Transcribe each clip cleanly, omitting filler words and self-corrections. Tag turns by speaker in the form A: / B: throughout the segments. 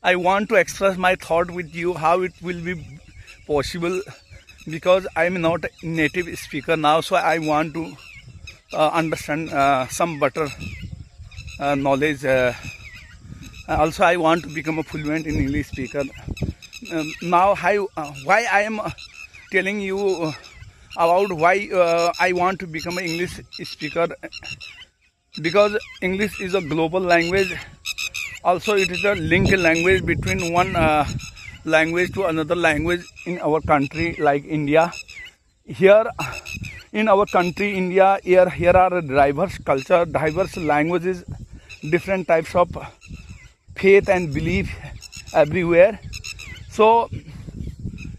A: I want to express my thought with you how it will be possible, because I am not a native speaker now, so I want to understand some better knowledge. Also, I want to become a fluent in English speaker. Now, why I am telling you about why I want to become an English speaker, because English is a global language. Also, it is a linked language between one language to another language in our country, like India. Here, in our country, India, here are diverse culture, diverse languages, different types of faith and belief everywhere. So,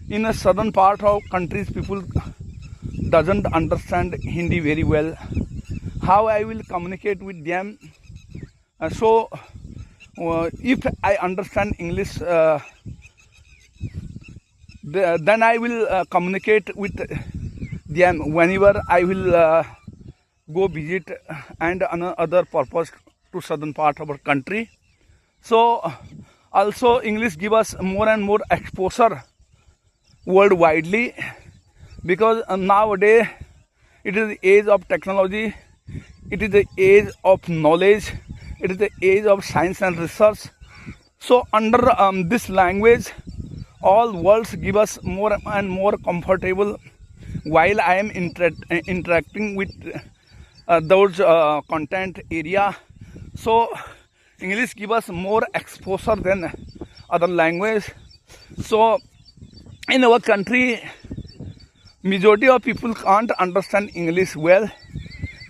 A: in a southern part of countries, people doesn't understand Hindi very well. How I will communicate with them? If I understand English, then I will communicate with them whenever I will go visit and another purpose to southern part of our country. So also English give us more and more exposure worldwidely, because nowadays it is the age of technology, it is the age of knowledge, it is the age of science and research. So under this language, all words give us more and more comfortable while I am interacting with those content area. So English give us more exposure than other language. So in our country, majority of people can't understand English well.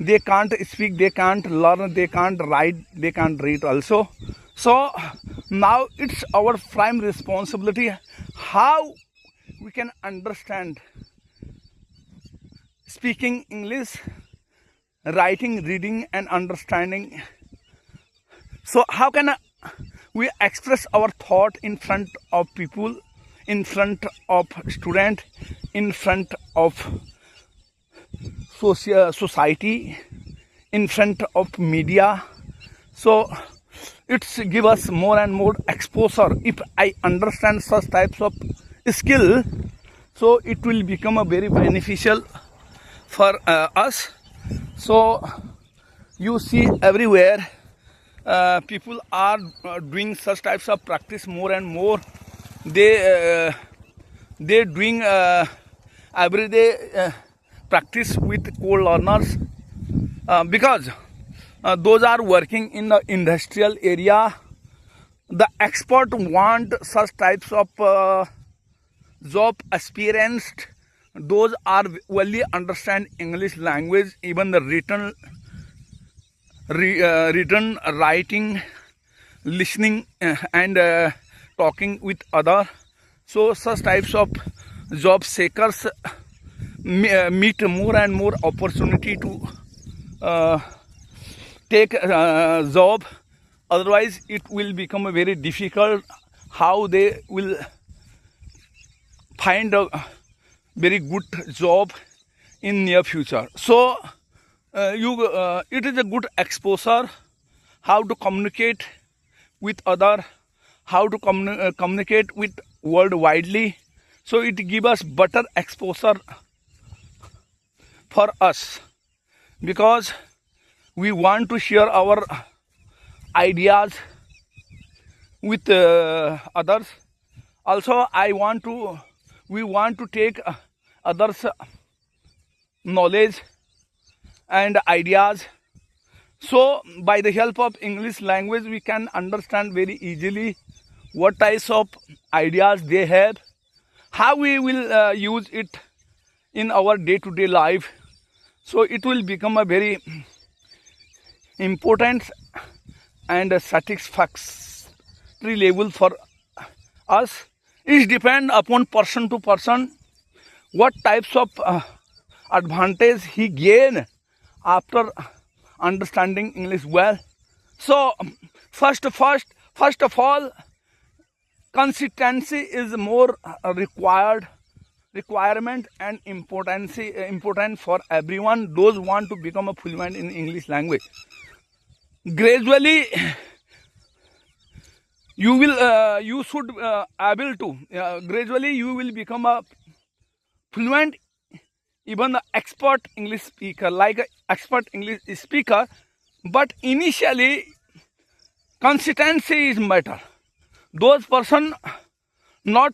A: They can't speak, they can't learn, they can't write, they can't read also. So now it's our prime responsibility how we can understand speaking English, writing, reading and understanding. So how can we express our thought in front of people, in front of student, in front of society, in front of media? So it's give us more and more exposure. If I understand such types of skill, so it will become a very beneficial for us. So you see everywhere people are doing such types of practice more and more. They doing everyday practice with co-learners, because those are working in the industrial area. The expert want such types of job experienced. Those are only understand English language, even the written, writing, listening and talking with other. So such types of job seekers meet more and more opportunity to take a job. Otherwise it will become very difficult how they will find a very good job in near future. So it is a good exposure how to communicate with other, how to communicate with world widely. So it gives us better exposure for us, because we want to share our ideas with others. Also we want to take others knowledge and ideas. So by the help of English language we can understand very easily what types of ideas they have, how we will use it in our day-to-day life. So it will become a very important and satisfactory level for us. It depends upon person to person what types of advantage he gain after understanding English well. So first of all, consistency is more requirement and important for everyone those want to become a fluent in English language. Gradually you should able to gradually you will become a fluent, even an expert English speaker, like an expert English speaker. But initially consistency is matter. Those person not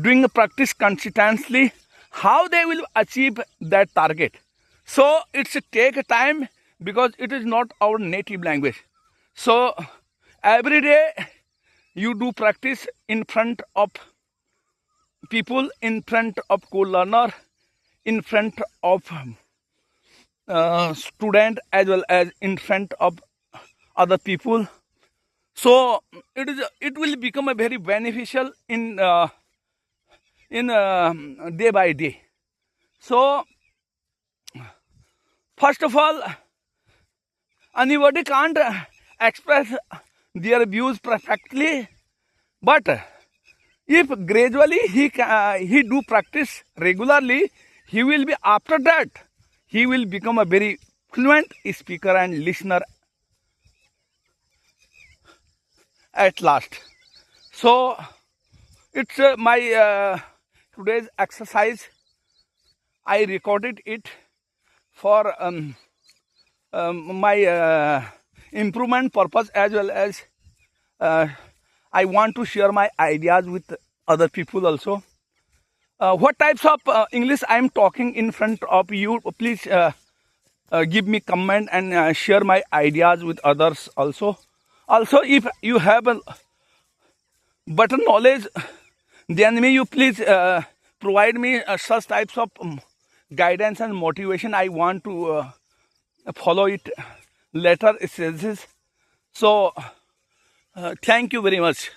A: doing the practice consistently, how they will achieve that target? So it's take time, because it is not our native language. So every day you do practice in front of people, in front of co-learner, in front of student, as well as in front of other people. So it will become a very beneficial in day by day. So first of all, anybody can't express their views perfectly, but if gradually he do practice regularly, he will be, after that he will become a very fluent speaker and listener at last. So it's my today's exercise. I recorded it for my improvement purpose, as well as I want to share my ideas with other people also. What types of English I am talking in front of you? Please give me comment and share my ideas with others also. Also, if you have a better knowledge, then may you please provide me such types of guidance and motivation. I want to follow it later stages. So thank you very much.